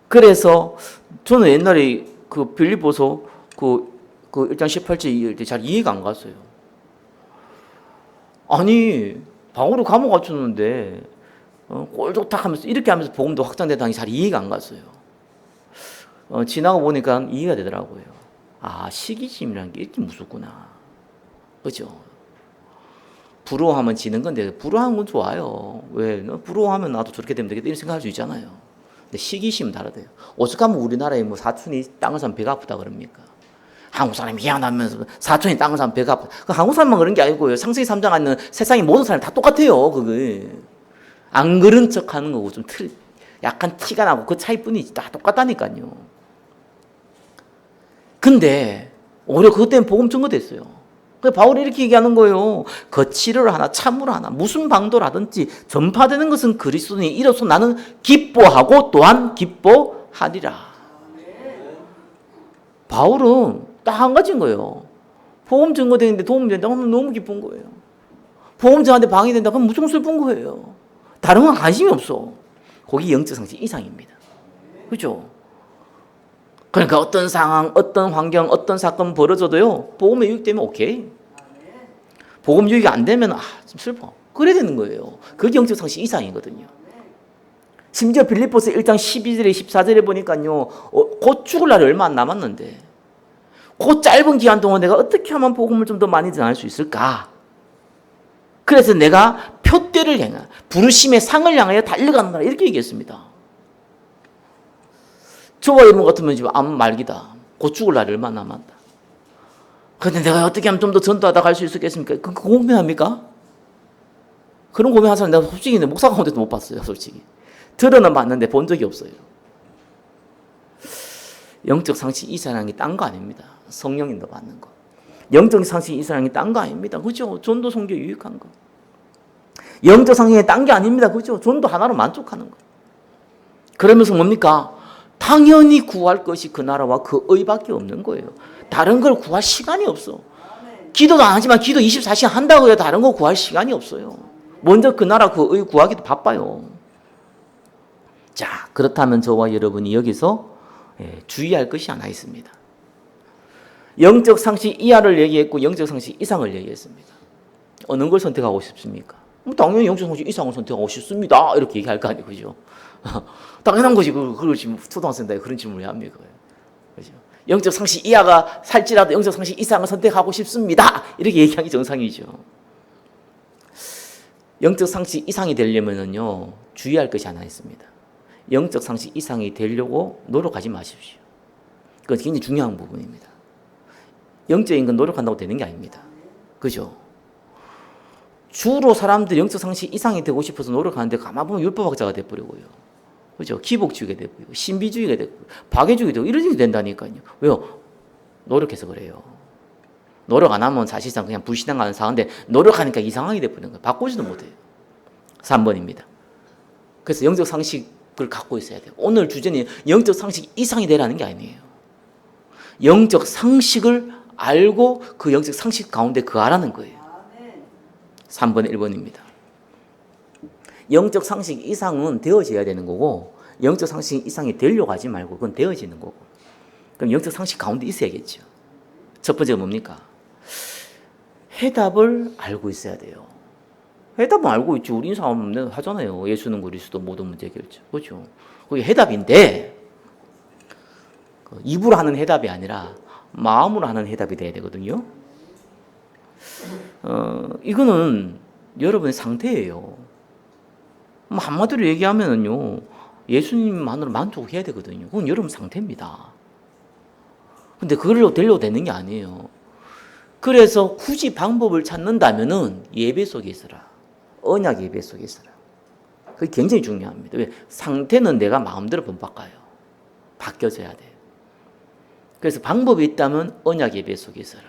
그래서 저는 옛날에 그 빌립보서 그 1장 18절 잘 이해가 안 갔어요. 아니 바울이 감옥 갇혔는데 꼴 좋다 하면서 이렇게 하면서 복음도 확장되다니 잘 이해가 안 갔어요. 지나고 보니까 이해가 되더라고요. 아 시기심이라는 게 이렇게 무섭구나. 그렇죠? 부러워하면 지는 건데 부러워하는 건 좋아요. 왜? 부러워하면 나도 저렇게 되면 되겠다 이런 생각할 수 있잖아요. 근데 시기심은 다르대요. 어떻게 하면 우리나라에 뭐 사촌이 땅을 사면 배가 아프다 그럽니까? 한국 사람이 미안하면서 사촌이 땅을 사면 배가 아프다. 그 한국 사람만 그런 게 아니고요. 창세기 3장 안에 세상의 모든 사람이 다 똑같아요. 그게 안 그런 척하는 거고 좀 약간 티가 나고 그 차이뿐이지 다 똑같다니까요. 근데 오히려 그것 때문에 복음 증거됐어요. 그래서 바울이 이렇게 얘기하는 거예요. 거칠을 하나 참으로 하나 무슨 방도라든지 전파되는 것은 그리스도니 이로써 나는 기뻐하고 또한 기뻐하리라. 바울은 딱 한 가지인 거예요. 복음 증거되는데 도움이 된다 그러면 너무 기쁜 거예요. 복음 증거하는데 방해 된다 그러면 무조건 슬픈 거예요. 다른 건 관심이 없어. 거기 영적 상식 이상입니다. 그렇죠? 그러니까 어떤 상황, 어떤 환경, 어떤 사건 벌어져도요. 복음에 유익되면 오케이. 복음 유익이 안 되면 좀 슬퍼. 그래야 되는 거예요. 그게 영적 상식 이상이거든요. 심지어 빌립보서 1장 12절에 14절에 보니까요. 곧 죽을 날이 얼마 안 남았는데 그 짧은 기간 동안 내가 어떻게 하면 복음을 좀 더 많이 전할 수 있을까? 그래서 내가 표대를 향해 부르심의 상을 향하여 달려가는 거라 이렇게 얘기했습니다. 저와 여러분 같으면 지금 암 말기다. 곧 죽을 날이 얼마 남았다. 그런데 내가 어떻게 하면 좀 더 전도하다 갈 수 있겠습니까? 그 고민합니까? 그런 고민하는 사람 내가 솔직히 목사 가운데도 못 봤어요. 솔직히. 들어는 봤는데 본 적이 없어요. 영적 상식 이사랑이 딴 거 아닙니다. 성령님도 받는 거. 영적 상식 이사랑이 딴 거 아닙니다. 그죠? 전도 선교 유익한 거. 영적 상식이 딴 게 아닙니다. 그죠? 전도 하나로 만족하는 거. 그러면서 뭡니까? 당연히 구할 것이 그 나라와 그 의밖에 없는 거예요. 다른 걸 구할 시간이 없어. 기도도 안 하지만 기도 24시간 한다고 해도 다른 거 구할 시간이 없어요. 먼저 그 나라 그 의 구하기도 바빠요. 자, 그렇다면 저와 여러분이 여기서 주의할 것이 하나 있습니다. 영적 상식 이하를 얘기했고 영적 상식 이상을 얘기했습니다. 어느 걸 선택하고 싶습니까? 당연히 영적 상식 이상을 선택하고 싶습니다. 이렇게 얘기할 거 아니에요. 그죠? 당연한 거지. 그걸 지금 초등학생들 그런 질문을 왜 합니까? 그죠? 영적 상식 이하가 살지라도 영적 상식 이상을 선택하고 싶습니다. 이렇게 얘기하기 정상이죠. 영적 상식 이상이 되려면요 주의할 것이 하나 있습니다. 영적 상식 이상이 되려고 노력하지 마십시오. 그건 굉장히 중요한 부분입니다. 영적인 건 노력한다고 되는 게 아닙니다. 그죠? 주로 사람들이 영적 상식 이상이 되고 싶어서 노력하는데 가만 보면 율법학자가 돼버리고요. 그죠? 기복주의가 되고요. 신비주의가 되고 박애주의가 되고 이런 식이 된다니까요. 왜요? 노력해서 그래요. 노력 안 하면 사실상 그냥 불신앙하는 상황인데 노력하니까 이상하게 돼버리는 거예요. 바꾸지도 못해요. 3번입니다. 그래서 영적 상식을 갖고 있어야 돼요. 오늘 주제는 영적 상식 이상이 되라는 게 아니에요. 영적 상식을 알고 그 영적 상식 가운데 거하라는 거예요. 3번 1번입니다. 영적 상식 이상은 되어져야 되는 거고 영적 상식 이상이 되려고 하지 말고 그건 되어지는 거고 그럼 영적 상식 가운데 있어야겠죠. 첫 번째가 뭡니까? 해답을 알고 있어야 돼요. 해답은 알고 있죠. 우리 인사 하잖아요. 예수는 그리스도 모든 문제 해결자. 그렇죠. 그게 해답인데 입으로 하는 해답이 아니라 마음으로 하는 해답이 돼야 되거든요. 이거는 여러분의 상태예요. 한마디로 얘기하면요, 예수님만으로 만족해야 되거든요. 그건 여러분 상태입니다. 근데 그걸로 되려고 되는 게 아니에요. 그래서 굳이 방법을 찾는다면은 예배 속에 있어라. 언약 예배 속에 있어라. 그게 굉장히 중요합니다. 왜? 상태는 내가 마음대로 못 바꿔요. 바뀌어져야 돼요. 그래서 방법이 있다면 언약 예배 속에 있어라.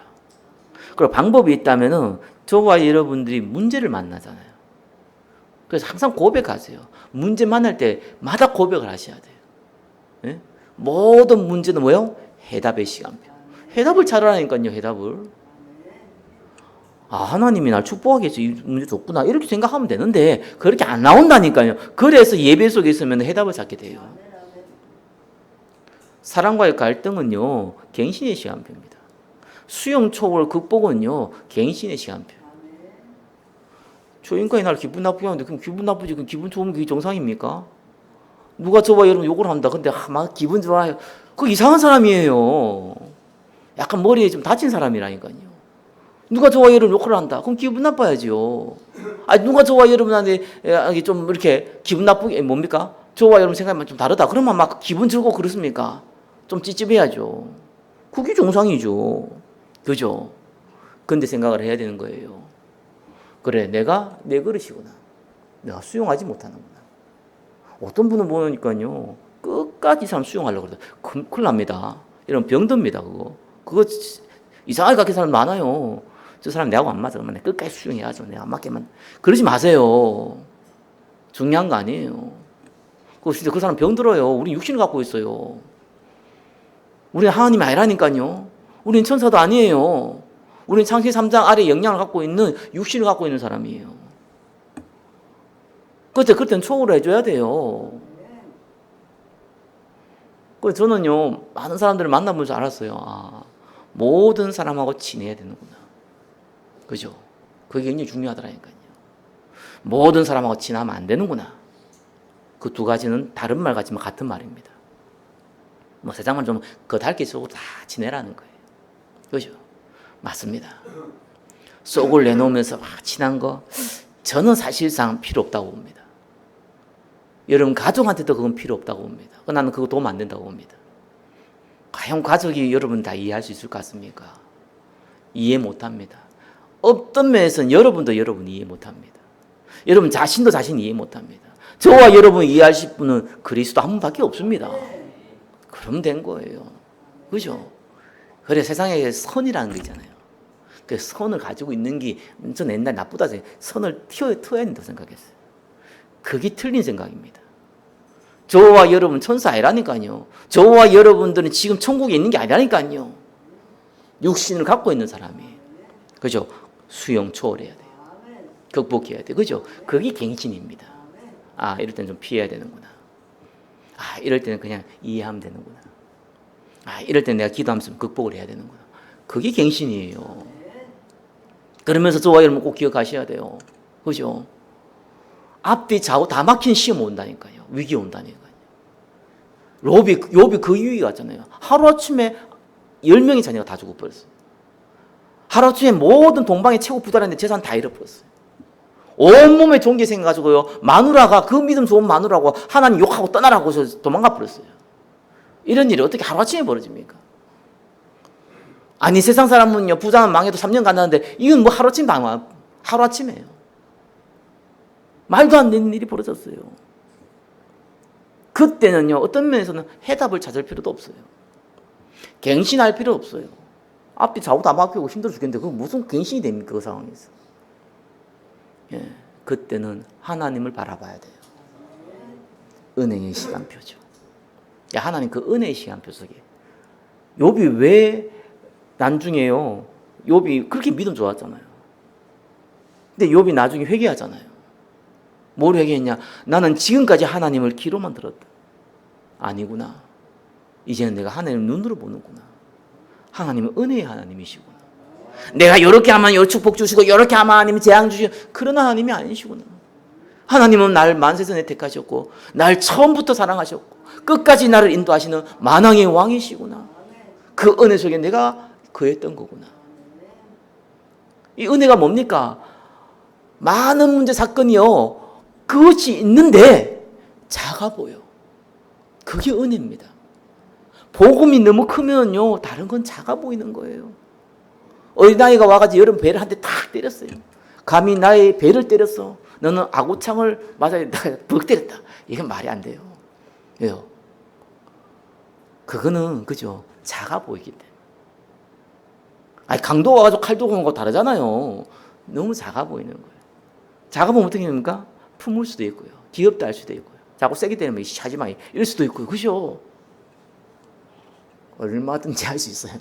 그리고 방법이 있다면은 저와 여러분들이 문제를 만나잖아요. 그래서 항상 고백하세요. 문제 만날 때마다 고백을 하셔야 돼요. 예? 모든 문제는 뭐요? 해답의 시간표. 해답을 찾으라니까요, 해답을. 아, 하나님이 날 축복하겠지. 이 문제 좋구나. 이렇게 생각하면 되는데, 그렇게 안 나온다니까요. 그래서 예배 속에 있으면 해답을 찾게 돼요. 사랑과의 갈등은요, 갱신의 시간표입니다. 수용, 초월, 극복은요, 갱신의 시간표. 저 인간이 날 기분 나쁘게 하는데, 그럼 기분 나쁘지, 그럼 기분 좋으면 그게 정상입니까? 누가 저와 여러분 욕을 한다. 근데 막 기분 좋아요. 그 이상한 사람이에요. 약간 머리에 좀 다친 사람이라니까요. 누가 저와 여러분 욕을 한다. 그럼 기분 나빠야죠. 아니, 누가 저와 여러분한테 좀 이렇게 기분 나쁘게, 뭡니까? 저와 여러분 생각만 좀 다르다. 그러면 막 기분 들고 그렇습니까? 좀 찝찝해야죠. 그게 정상이죠. 그죠? 근데 생각을 해야 되는 거예요. 그래, 내가 내 그릇이구나. 내가 수용하지 못하는구나. 어떤 분은 보니까요, 끝까지 이 사람 수용하려고 그러다. 큰일 납니다. 이런 병듭니다, 그거 이상하게 갖게 사람 많아요. 저 사람 내하고 안 맞아. 그러면 끝까지 수용해야죠. 내가 안 맞게만. 그러지 마세요. 중요한 거 아니에요. 진짜 그 사람 병들어요. 우리 육신을 갖고 있어요. 우리는 하나님이 아니라니까요. 우리는 천사도 아니에요. 우리는 창세기 3장 아래 영향을 갖고 있는 육신을 갖고 있는 사람이에요. 그때는 초월을 해줘야 돼요. 그래서 저는요, 많은 사람들을 만나보면서 알았어요. 아, 모든 사람하고 친해야 되는구나. 그죠? 그게 굉장히 중요하더라니까요. 모든 사람하고 친하면 안 되는구나. 그 두 가지는 다른 말 같지만 같은 말입니다. 뭐 세상만 좀 겉핥기 속으로 다 지내라는 거예요. 그죠? 맞습니다. 속을 내놓으면서 친한 거 저는 사실상 필요 없다고 봅니다. 여러분 가족한테도 그건 필요 없다고 봅니다. 나는 그거 도움 안 된다고 봅니다. 과연 가족이 여러분 다 이해할 수 있을 것 같습니까? 이해 못합니다. 어떤 면에서는 여러분도 여러분 이해 못합니다. 여러분 자신도 자신 이해 못합니다. 저와 여러분 이해하실 분은 그리스도 한 분밖에 없습니다. 그럼 된 거예요. 그죠? 그래 세상에 선이라는 게 있잖아요. 그 선을 가지고 있는 게 저는 옛날 나쁘다 생각해요. 선을 튀어야 된다고 생각했어요. 그게 틀린 생각입니다. 저와 여러분 천사 아니라니까요. 저와 여러분들은 지금 천국에 있는 게 아니라니까요. 육신을 갖고 있는 사람이에요. 그죠? 수용 초월해야 돼요. 극복해야 돼요. 그죠? 그게 갱신입니다. 아, 이럴 때는 좀 피해야 되는구나. 아, 이럴 때는 그냥 이해하면 되는구나. 아, 이럴 때는 내가 기도하면서 극복을 해야 되는구나. 그게 갱신이에요. 그러면서 저와 여러분 꼭 기억하셔야 돼요. 그죠? 앞뒤 좌우 다 막힌 시험 온다니까요. 위기 온다니까요. 욥이 그 위기 같잖아요. 하루아침에 10명의 자녀가 다 죽어버렸어요. 하루아침에 모든 동방의 최고 부자라는데 재산 다 잃어버렸어요. 온몸에 종기 생겨가지고요. 마누라가 그 믿음 좋은 마누라고 하나님 욕하고 떠나라고 해서 도망가 버렸어요. 이런 일이 어떻게 하루아침에 벌어집니까? 아니 세상 사람은요. 부자는 망해도 3년 간다는데 이건 뭐 하루아침 당한 하루아침에요. 말도 안 되는 일이 벌어졌어요. 그때는요. 어떤 면에서는 해답을 찾을 필요도 없어요. 갱신할 필요 없어요. 앞뒤 좌우 다 막히고 힘들어 죽겠는데 그거 무슨 갱신이 됩니까? 그 상황에서. 예, 그때는 하나님을 바라봐야 돼요. 은혜의 시간표죠. 야, 하나님 그 은혜의 시간표 속에 욥이 왜 나중에요. 욥이 그렇게 믿음 좋았잖아요. 근데 욥이 나중에 회개하잖아요. 뭘 회개했냐? 나는 지금까지 하나님을 귀로만 들었다. 아니구나. 이제는 내가 하나님을 눈으로 보는구나. 하나님은 은혜의 하나님이시구나. 내가 이렇게 하면 이 축복 주시고 이렇게 하면 하나님이 재앙 주시고 그런 하나님이 아니시구나. 하나님은 날 만세전에 택하셨고 날 처음부터 사랑하셨고 끝까지 나를 인도하시는 만왕의 왕이시구나. 그 은혜 속에 내가 거했던 거구나. 이 은혜가 뭡니까? 많은 문제 사건이요. 그것이 있는데 작아 보여. 그게 은혜입니다. 복음이 너무 크면요. 다른 건 작아 보이는 거예요. 어린아이가 와가지고 여러분 배를 한 대 탁 때렸어요. 감히 나의 배를 때렸어. 너는 아구창을 맞아야 된다. 벅 때렸다. 이건 말이 안 돼요. 왜요? 그거는 그죠? 작아 보이기 때문에. 아니, 강도 와가지고 칼도 오는 거 다르잖아요. 너무 작아 보이는 거예요. 작아 보면 어떻게 됩니까? 품을 수도 있고요. 귀엽다 할 수도 있고요. 자꾸 세게 때리면 하지 마 이럴 수도 있고요. 그죠? 얼마든지 할 수 있어요.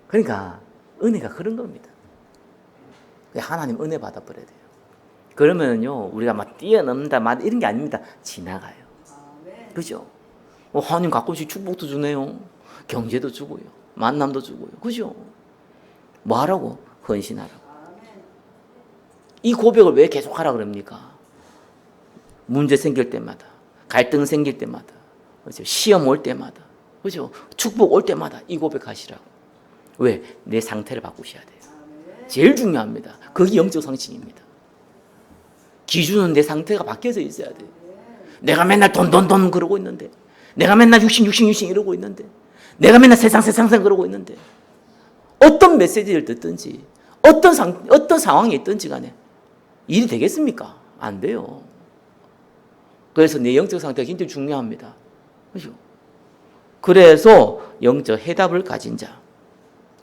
그러니까 은혜가 그런 겁니다. 하나님 은혜 받아버려야 돼요. 그러면요 우리가 막 뛰어넘는다 막 이런 게 아닙니다. 지나가요. 그죠? 하나님 가끔씩 축복도 주네요. 경제도 주고요. 만남도 주고요. 그죠? 뭐 하라고? 헌신하라고. 이 고백을 왜 계속하라 그럽니까? 문제 생길 때마다, 갈등 생길 때마다, 그죠? 시험 올 때마다, 그죠? 축복 올 때마다 이 고백하시라고. 왜? 내 상태를 바꾸셔야 돼요. 제일 중요합니다. 그게 영적 상식입니다. 기준은 내 상태가 바뀌어져 있어야 돼요. 내가 맨날 돈 그러고 있는데, 내가 맨날 육신 이러고 있는데, 내가 맨날 세상 그러고 있는데, 어떤 메시지를 듣든지, 어떤 상황이 있든지 간에 일이 되겠습니까? 안 돼요. 그래서 내 영적 상태가 굉장히 중요합니다. 그죠? 그래서 영적 해답을 가진 자,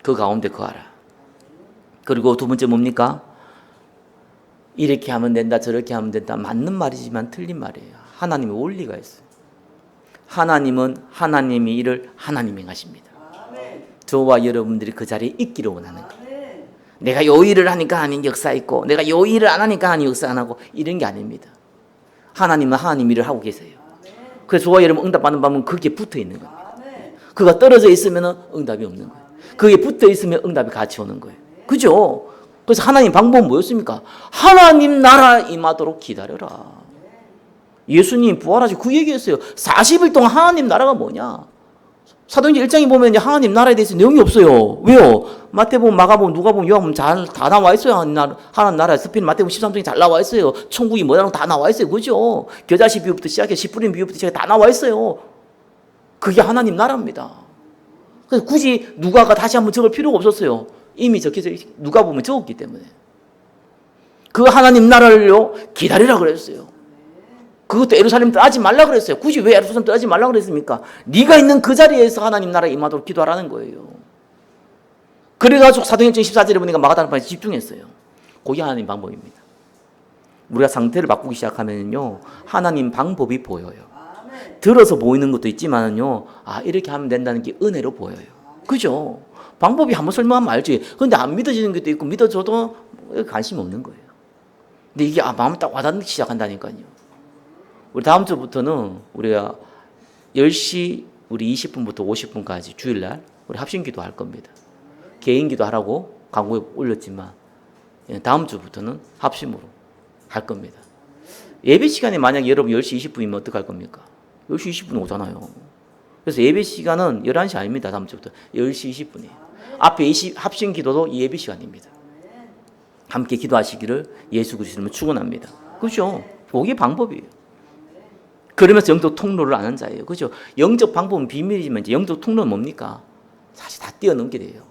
그 가운데 거하라. 그리고 두 번째 뭡니까? 이렇게 하면 된다, 저렇게 하면 된다. 맞는 말이지만 틀린 말이에요. 하나님의 원리가 있어요. 하나님은 하나님의 일을 하나님이 하십니다. 저와 여러분들이 그 자리에 있기를 원하는 거예요. 내가 요 일을 하니까 하나님 역사 있고, 내가 요 일을 안 하니까 하나님 역사 안 하고, 이런 게 아닙니다. 하나님은 하나님 일을 하고 계세요. 그래서 저와 여러분 응답 받는 밤은 거기에 붙어 있는 겁니다. 그가 떨어져 있으면 응답이 없는 거예요. 거기에 붙어 있으면 응답이 같이 오는 거예요. 그죠? 그래서 하나님 방법은 뭐였습니까? 하나님 나라 임하도록 기다려라. 예수님 부활하시고 그 얘기했어요. 40일 동안 하나님 나라가 뭐냐? 사도행전 1장에 보면 하나님 나라에 대해서 내용이 없어요. 왜요? 마태복음, 마가복음, 누가복음, 요한복음 다 나와 있어요. 하나님 나라. 스피는 마태복음 13장에 잘 나와 있어요. 천국이 뭐라는 다 나와 있어요. 그죠? 겨자씨 비유부터 시작해 씨 뿌린 비유부터 시작해 다 나와 있어요. 그게 하나님 나라입니다. 그래서 굳이 누가가 다시 한번 적을 필요가 없었어요. 이미 적혀져 누가 보면 적었기 때문에. 그 하나님 나라를요 기다리라 그랬어요. 그것도 예루살렘 떠나지 말라 그랬어요. 굳이 왜 예루살렘 떠나지 말라 그랬습니까? 네가 있는 그 자리에서 하나님 나라 임하도록 기도하라는 거예요. 그래가지고 사도행전 14절에 보니까 마가다락방에 집중했어요. 그게 하나님 방법입니다. 우리가 상태를 바꾸기 시작하면요 하나님 방법이 보여요. 들어서 보이는 것도 있지만요 이렇게 하면 된다는 게 은혜로 보여요. 그죠? 방법이 한번 설명하면 알지. 그런데 안 믿어지는 것도 있고 믿어줘도 관심이 없는 거예요. 근데 이게 마음 딱 와닿기 시작한다니까요. 우리 다음 주부터는 우리가 10시 우리 20분부터 50분까지 주일날 우리 합심기도 할 겁니다. 개인기도 하라고 광고에 올렸지만 다음 주부터는 합심으로 할 겁니다. 예배 시간에 만약 여러분 10시 20분이면 어떡할 겁니까? 10시 20분 오잖아요. 그래서 예배 시간은 11시 아닙니다. 다음 주부터 10시 20분이에요. 앞에 합심 기도도 예배 시간입니다. 함께 기도하시기를 예수 그리스도로 축원합니다. 그렇죠? 그게 방법이에요. 그러면서 영적 통로를 아는 자예요. 그렇죠? 영적 방법은 비밀이지만 이제 영적 통로는 뭡니까? 사실 다 뛰어넘게 돼요.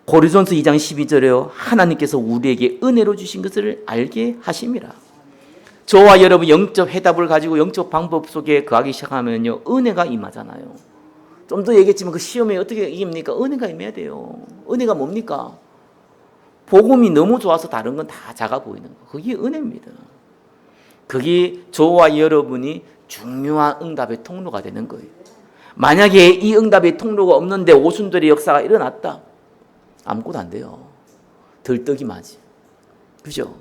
고린도전서 2장 12절에요. 하나님께서 우리에게 은혜로 주신 것을 알게 하심이라. 저와 여러분 영적 해답을 가지고 영적 방법 속에 거하기 시작하면요 은혜가 임하잖아요. 좀 더 얘기했지만 그 시험에 어떻게 이깁니까? 은혜가 임해야 돼요. 은혜가 뭡니까? 복음이 너무 좋아서 다른 건 다 작아 보이는 거. 그게 은혜입니다. 그게 저와 여러분이 중요한 응답의 통로가 되는 거예요. 만약에 이 응답의 통로가 없는데 오순절의 역사가 일어났다. 아무것도 안 돼요. 들떠기만 하지. 그죠?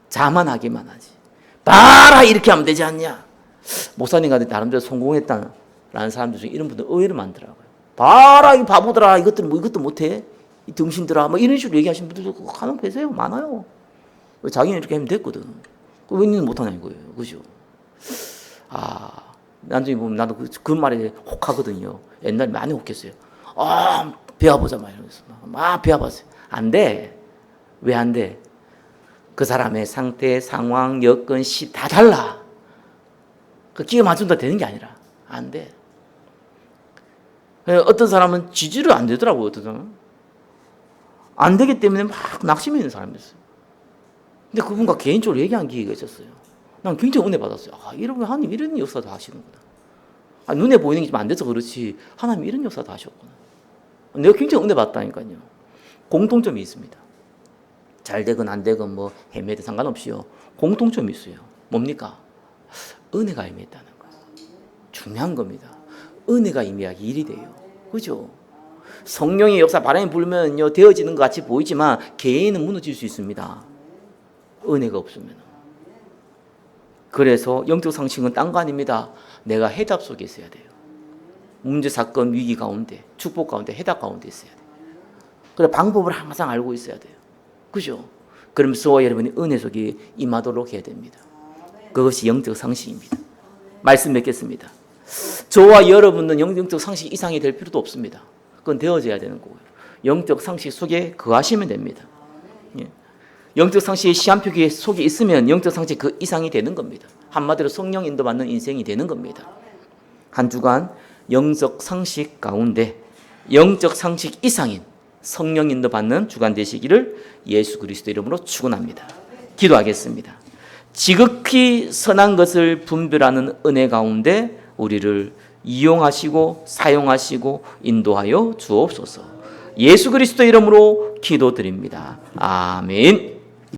자만하기만 하지. 봐라 이렇게 하면 되지 않냐. 목사님과 나름대로 성공했다는 사람들 중에 이런 분들 의외로 많더라고요. 봐라 이 바보들아 이것도 못해. 이 등신들아 뭐 이런 식으로 얘기하시는 분들도 간혹 계세요. 많아요. 자기는 이렇게 하면 됐거든. 왜 니는 못하냐 이거예요. 그죠? 나중에 보면 나도 그 말에 혹하거든요. 옛날에 많이 혹했어요. 배워보자 막 이러면서 막 배워봤어요. 안 돼. 왜 안 돼? 그 사람의 상태, 상황, 여건, 시 다 달라. 그 끼워 맞춘다 되는 게 아니라 안 돼. 어떤 사람은 지지를 안 되더라고요. 어떤 사람은 안 되기 때문에 막 낙심해 있는 사람이 있어요. 근데 그분과 개인적으로 얘기한 기회가 있었어요. 난 굉장히 은혜 받았어요. 이러면 하나님 이런 역사도 하시는구나. 눈에 보이는 게 좀 안 돼서 그렇지 하나님 이런 역사도 하셨구나. 내가 굉장히 은혜 받다니까요. 공통점이 있습니다. 잘 되건 안 되건 뭐 헤매든 상관없이요. 공통점이 있어요. 뭡니까? 은혜가 임했다는 거. 중요한 겁니다. 은혜가 임해야 일이 돼요. 그죠? 성령의 역사 바람이 불면요 되어지는 것 같이 보이지만 개인은 무너질 수 있습니다. 은혜가 없으면. 그래서 영적 상식은 딴 거 아닙니다. 내가 해답 속에 있어야 돼요. 문제, 사건, 위기 가운데, 축복 가운데, 해답 가운데 있어야 돼요. 그래 방법을 항상 알고 있어야 돼요. 그죠? 그러면서 저와 여러분이 은혜 속에 임하도록 해야 됩니다. 그것이 영적 상식입니다. 말씀 맺겠습니다. 저와 여러분은 영적 상식 이상이 될 필요도 없습니다. 그건 되어져야 되는 거고요. 영적 상식 속에 거하시면 됩니다. 예. 영적 상식의 시한표기 속에 있으면 영적 상식 그 이상이 되는 겁니다. 한마디로 성령 인도받는 인생이 되는 겁니다. 한 주간 영적 상식 가운데 영적 상식 이상인 성령 인도받는 주간 되시기를 예수 그리스도 이름으로 축원합니다. 기도하겠습니다. 지극히 선한 것을 분별하는 은혜 가운데 우리를 이용하시고 사용하시고 인도하여 주옵소서. 예수 그리스도 이름으로 기도드립니다. 아멘.